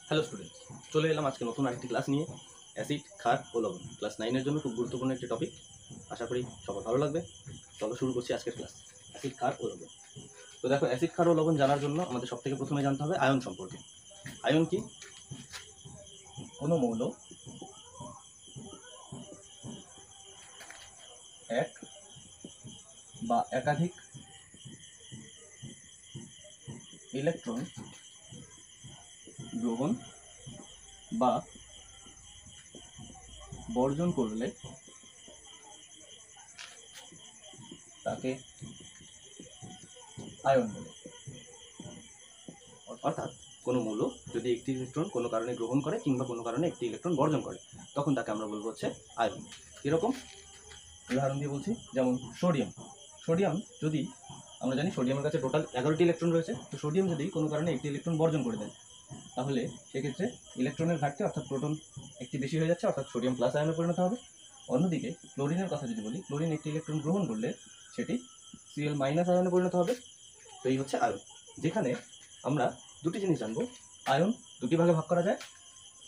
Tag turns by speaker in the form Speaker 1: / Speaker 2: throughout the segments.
Speaker 1: Hello student, চলে এলাম আজকে নতুন আরেকটি ক্লাস নিয়ে। অ্যাসিড, ক্ষার ও লবণ, ক্লাস 9-এর জন্য খুব গুরুত্বপূর্ণ একটি টপিক। আশা করি সবার ভালো লাগবে। চলো শুরু করছি আজকের ক্লাস, অ্যাসিড, ক্ষার ও লবণ। তো দেখো, অ্যাসিড, ক্ষার ও লবণ জানার জন্য আমাদের সবথেকে প্রথমে জানতে হবে আয়ন সম্পর্কে। আয়ন কি? কোনো মৌল এক বা একাধিক ইলেকট্রন গ্রহণ বা বর্জন করলে তাকে আয়ন বলে। অর্থাৎ কোনো মৌল যদি একটি ইলেকট্রন কোনো কারণে গ্রহণ করে কিংবা কোনো কারণে একটি ইলেকট্রন বর্জন করে, তখন তাকে আমরা বলবো হচ্ছে আয়ন। এরকম উদাহরণ দিয়ে বলছি, যেমন সোডিয়াম। সোডিয়াম যদি আমরা জানি সোডিয়ামের কাছে টোটাল 11টি ইলেকট্রন রয়েছে, তো সোডিয়াম যদি কোনো কারণে একটি ইলেকট্রন বর্জন করে দেয়, তাহলে সেক্ষেত্রে ইলেকট্রনের ঘাটতি অর্থাৎ প্রোটন একটি বেশি হয়ে যাচ্ছে, অর্থাৎ সোডিয়াম প্লাস আয়নে পরিণত হবে। অন্যদিকে ক্লোরিনের কথা যদি বলি, ক্লোরিন একটি ইলেকট্রন গ্রহণ করলে সেটি Cl মাইনাস আয়নে পরিণত হবে। তো এই হচ্ছে আয়ন, যেখানে আমরা দুটি জিনিস জানবো। আয়ন দুটি ভাগে ভাগ করা যায়।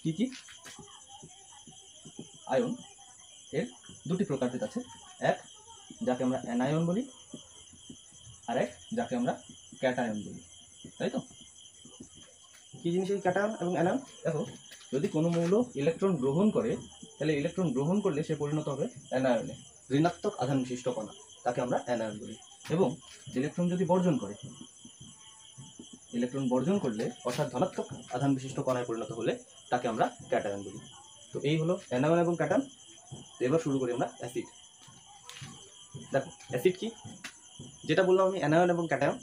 Speaker 1: কি কি? আয়ন এর দুটি প্রকারভেদ আছে। এক যাকে আমরা অ্যানায়ন বলি, আর এক যাকে আমরা ক্যাটায়ন বলি, তাই তো? কি জিনিস এই ক্যাটায়ন এবং অ্যানায়ন? দেখো, যদি কোনো মৌল ইলেকট্রন গ্রহণ করে, তাহলে ইলেকট্রন গ্রহণ করলে সে পরিণত হবে অ্যানায়নে, ঋণাত্মক আধান বিশিষ্ট কণা, তাকে আমরা অ্যানায়ন বলি। এবং ইলেকট্রন যদি বর্জন করে, ইলেকট্রন বর্জন করলে অর্থাৎ ধনাত্মক আধান বিশিষ্ট কণায় পরিণত হলে তাকে আমরা ক্যাটায়ন বলি। তো এই হলো অ্যানায়ন এবং ক্যাটায়ন। তো এবার শুরু করি আমরা অ্যাসিড। দেখো, অ্যাসিড কি? যেটা বললাম আমি, অ্যানায়ন এবং ক্যাটায়ন।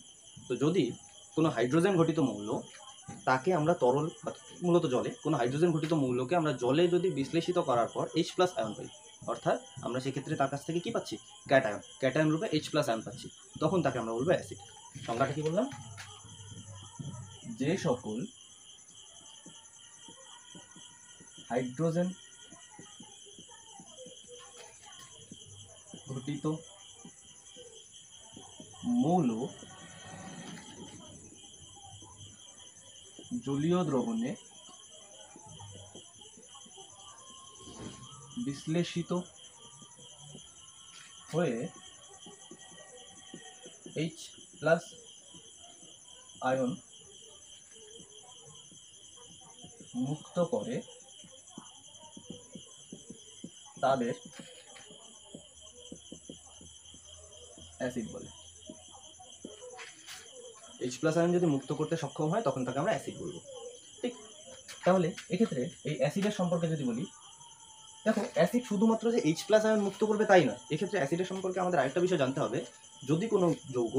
Speaker 1: তো যদি কোনো হাইড্রোজেন ঘটিত মৌল, তাকে আমরা তরল, মূলত জলে, কোনো হাইড্রোজেন ঘটিত মৌলকে আমরা জলে যদি বিশ্লেষিত করার পর H+ আয়ন পাই, অর্থাৎ আমরা সেক্ষেত্রে তার কাছ থেকে কি পাচ্ছি? ক্যাটায়ন। ক্যাটায়ন রূপে H+ আয়ন পাচ্ছি, তখন তাকে আমরা বলবো অ্যাসিড। সংজ্ঞাটা কি বললাম? যে সকল হাইড্রোজেন ঘটিত মৌল জলীয় দ্রবণে বিশ্লেষিত হয়ে H+ আয়ন মুক্ত করে, তাদের অ্যাসিড বলে। H+ আয়ন যদি মুক্ত করতে সক্ষম হয়, তখন তাকে আমরা অ্যাসিড বলবো। ঠিক? তাহলে এক্ষেত্রে এই অ্যাসিডের সম্পর্কে যদি বলি, দেখো, অ্যাসিড শুধুমাত্র যে H+ আয়ন মুক্ত করবে তাই নয়। এক্ষেত্রে অ্যাসিডের সম্পর্কে আমাদের আরেকটা বিষয় জানতে হবে। যদি কোনো যৌগ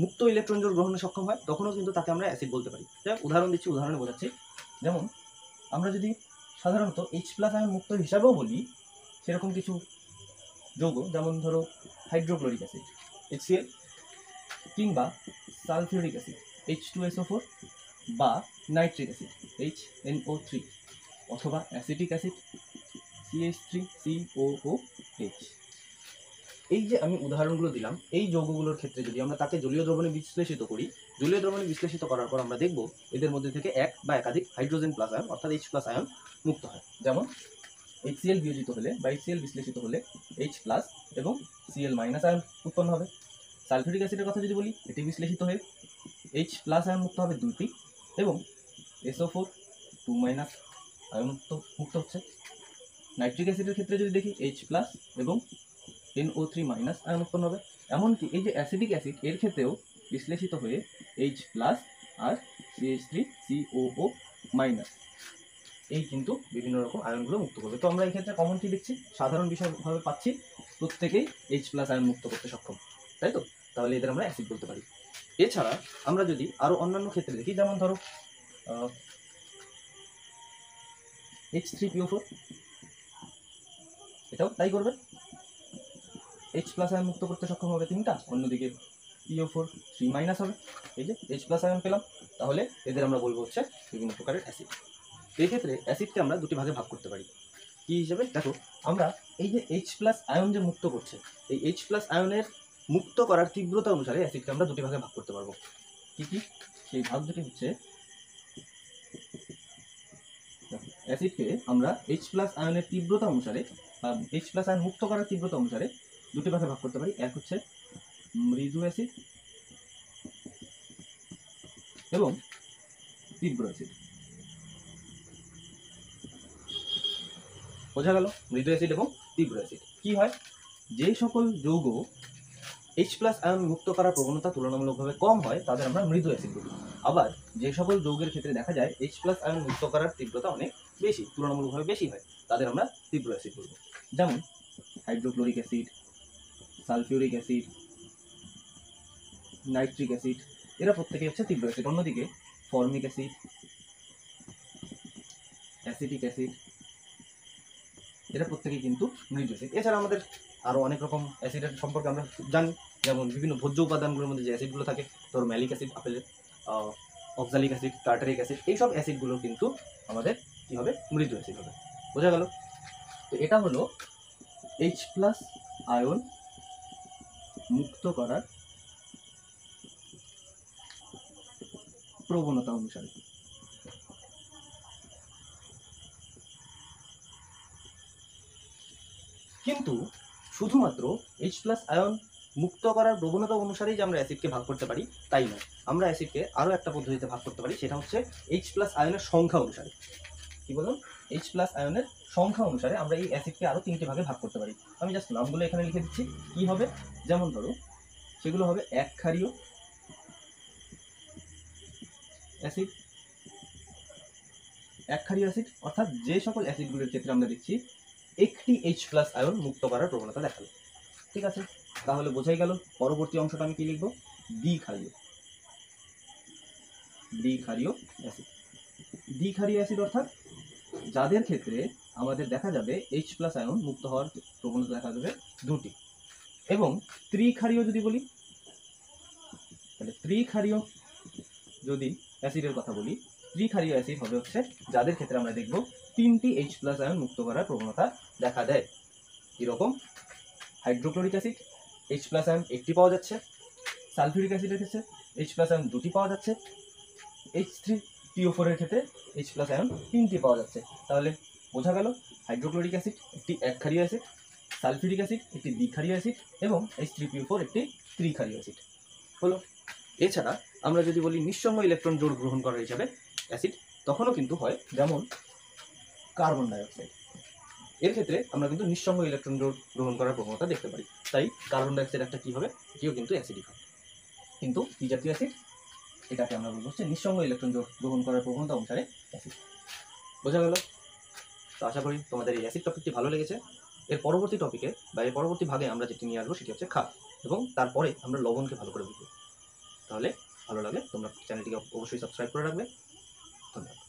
Speaker 1: মুক্ত ইলেকট্রন জোড় গ্রহণে সক্ষম হয়, তখনও কিন্তু তাকে আমরা অ্যাসিড বলতে পারি। উদাহরণ দিচ্ছি, উদাহরণে বোঝাচ্ছি। যেমন আমরা যদি সাধারণত H+ আয়ন মুক্ত হিসাবেও বলি সেরকম কিছু যৌগ, যেমন ধরো হাইড্রোক্লোরিক অ্যাসিড HCl, কিংবা সালফিউরিক অ্যাসিড H2SO4, বা নাইট্রিক অ্যাসিড HNO3, অথবা অ্যাসিটিক অ্যাসিড CH3COOH। এই যে আমি উদাহরণগুলো দিলাম, এই যৌগগুলোর ক্ষেত্রে যদি আমরা তাকে জলীয় দ্রবণে বিশ্লেষিত করি, জলীয় দ্রবণে বিশ্লেষিত করার পর আমরা দেখব এদের মধ্যে থেকে এক বা একাধিক হাইড্রোজেন প্লাস আয়ন অর্থাৎ H+ আয়ন মুক্ত হয়। যেমন HCl বিয়োজিত হলে বা HCl বিশ্লেষিত হলে H+ এবং Cl- আয়ন উৎপন্ন হবে। সালফিউরিক অ্যাসিডের কথা যদি বলি, এটি বিশ্লেষিত হয়ে H+ আয়ন মুক্ত হবে 2টি, এবং SO4 2- আয়ন মুক্ত হচ্ছে। নাইট্রিক অ্যাসিডের ক্ষেত্রে যদি দেখি, H+ এবং NO3- আয়ন উৎপন্ন হবে। এমনকি এই যে অ্যাসিডিক অ্যাসিড, এর ক্ষেত্রেও বিশ্লেষিত হয়ে H+ আর CH3COO-, এই কিন্তু বিভিন্ন রকম আয়নগুলো মুক্ত করবে। তো আমরা এই ক্ষেত্রে কমন কি দেখছি? সাধারণ বিষয়ভাবে পাচ্ছি প্রত্যেকেই H+ আয়ন মুক্ত করতে সক্ষম, তাই তো? তাহলে এদের আমরা অ্যাসিড বলতে পারি। এছাড়া আমরা যদি আরো অন্যান্য ক্ষেত্রে দেখি, যেমন ধরো H3PO4, এটাও তাই করবে। H+ আয়ন মুক্ত করতে সক্ষম হবে 3টা, অন্যদিকে PO4 3- হবে। এই যে H+ আয়ন পেলাম, তাহলে এদের আমরা বলবো হচ্ছে বিভিন্ন প্রকারের অ্যাসিড। এই ক্ষেত্রে অ্যাসিডকে আমরা দুটি ভাগে ভাগ করতে পারি। কি হিসেবে? দেখো, আমরা এই যে H+ আয়ন যে মুক্ত করছে, এই H+ আয়নের মুক্ত করার তীব্রতা অনুসারে অ্যাসিডকে আমরা দুটি ভাগে ভাগ করতে পারবো। কি কি সেই ভাগ দুটি হচ্ছে অ্যাসিডকে আমরা H প্লাস আয়নের তীব্রতা অনুসারে বা H প্লাস আয়ন মুক্ত করার তীব্রতা অনুসারে দুটি ভাগে ভাগ করতে পারি। এক হচ্ছে মৃদু অ্যাসিড এবং তীব্র অ্যাসিড। বোঝা গেল? মৃদু অ্যাসিড এবং তীব্র অ্যাসিড কি হয়, যে সকল যৌগ H প্লাস আয়ন মুক্ত করার প্রবণতা তুলনামূলকভাবে কম হয় তাদের আমরা মৃদু অ্যাসিড বলি। আবার যে সকল যৌগের ক্ষেত্রে দেখা যায় H প্লাস আয়ন মুক্ত করার তীব্রতা অনেক বেশি, তুলনামূলকভাবে বেশি হয়, তাদের আমরা তীব্র অ্যাসিড বলবো। যেমন hydrochloric acid, sulphuric acid, nitric acid, এরা প্রত্যেকে হচ্ছে তীব্র অ্যাসিড। অন্যদিকে ফর্মিক অ্যাসিড, অ্যাসিটিক অ্যাসিড, এরা প্রত্যেকেই কিন্তু মৃদু অ্যাসিড। এছাড়া আমাদের আরও অনেক রকম অ্যাসিডের সম্পর্কে আমরা জানি, যেমন বিভিন্ন ভোজ্য উপাদানগুলোর মধ্যে যে অ্যাসিডগুলো থাকে, ধরো ম্যালিক অ্যাসিড, আপেলের অক্সালিক অ্যাসিড, টার্টারিক অ্যাসিড, এইসব অ্যাসিডগুলো কিন্তু আমাদের কী হবে, মৃদু অ্যাসিড হবে। বোঝা গেল? তো এটা হলো H প্লাস আয়ন মুক্ত করার প্রবণতা অনুসারে। কিন্তু শুধুমাত্র H প্লাস আয়ন মুক্ত করার প্রবণতা অনুসারেই যে আমরা অ্যাসিডকে ভাগ করতে পারি তাই নয়, আমরা অ্যাসিডকে আরও একটা পদ্ধতিতে ভাগ করতে পারি, সেটা হচ্ছে H প্লাস আয়নের সংখ্যা অনুসারে। কি বলুন? H প্লাস আয়নের সংখ্যা অনুসারে আমরা এই অ্যাসিডকে আরও 3টে ভাগে ভাগ করতে পারি। আমি জাস্ট নামগুলো এখানে লিখে দিচ্ছি। কি হবে? যেমন ধরো সেগুলো হবে এক ক্ষারীয় অ্যাসিড, এক ক্ষারীয় অ্যাসিড অর্থাৎ যে সকল অ্যাসিডগুলোর ক্ষেত্রে আমরা দেখছি একটি H প্লাস আয়ন মুক্ত করার প্রবণতা দেখালো। ঠিক আছে, তাহলে বোঝাই গেল। পরবর্তী অংশটা আমি কি লিখব? দ্বিক্ষারীয়, দ্বিক্ষারীয় অ্যাসিড। দ্বিক্ষারীয় অ্যাসিড অর্থাৎ যাদের ক্ষেত্রে আমাদের দেখা যাবে H প্লাস আয়ন মুক্ত হওয়ার প্রবণতা দেখা যাবে দুটি। এবং ত্রিক্ষারীয় যদি বলি, তাহলে ত্রিক্ষারীয় যদি অ্যাসিডের কথা বলি, ত্রিক্ষারীয় অ্যাসিড হবে হচ্ছে যাদের ক্ষেত্রে আমরা দেখব 3টি H প্লাস আয়ন মুক্ত করার প্রবণতা দেখা দেয়। এরকম hydrochloric acid H plus ion 1টি পাওয়া যাচ্ছে, সালফিউরিক অ্যাসিডের ক্ষেত্রে H প্লাস আয়ন 2টি পাওয়া যাচ্ছে, H3PO4 এর ক্ষেত্রে H প্লাস আয়ন 3টি পাওয়া যাচ্ছে। তাহলে বোঝা গেল হাইড্রোক্লোরিক অ্যাসিড একটি একক্ষারীয় অ্যাসিড, সালফিউরিক অ্যাসিড একটি দ্বিক্ষারীয় অ্যাসিড এবং H3PO4 একটি ত্রিক্ষারীয় অ্যাসিড হলো। এছাড়া আমরা যদি বলি নিঃসঙ্গ ইলেকট্রন জোড় গ্রহণ করা হিসাবে অ্যাসিড, তখনও কিন্তু হয়, যেমন কার্বন ডাইঅক্সাইড। এর ক্ষেত্রে আমরা কিন্তু নিঃসঙ্গ ইলেকট্রন জোড় গ্রহণ করার প্রবণতা দেখতে পারি। তাই কার্বন ডাইঅক্সাইড একটা কী হবে, এটিও কিন্তু অ্যাসিডিক হয়। কিন্তু কি জাতীয় অ্যাসিড? এটাকে আমরা বলবো হচ্ছে নিঃসঙ্গ ইলেকট্রন জোড় গ্রহণ করার প্রবণতা অনুসারে অ্যাসিড। বোঝা গেল? তো আশা করি তোমাদের এই অ্যাসিড টপিকটি ভালো লেগেছে। এর পরবর্তী টপিকে বা এর পরবর্তী ভাগে আমরা যেটি নিয়ে আসবো সেটি হচ্ছে ক্ষার, এবং তারপরে আমরা লবণকে ভালো করে বুঝবো। তাহলে ভালো লাগলে তোমরা চ্যানেলটিকে অবশ্যই সাবস্ক্রাইব করে রাখবে। ধন্যবাদ।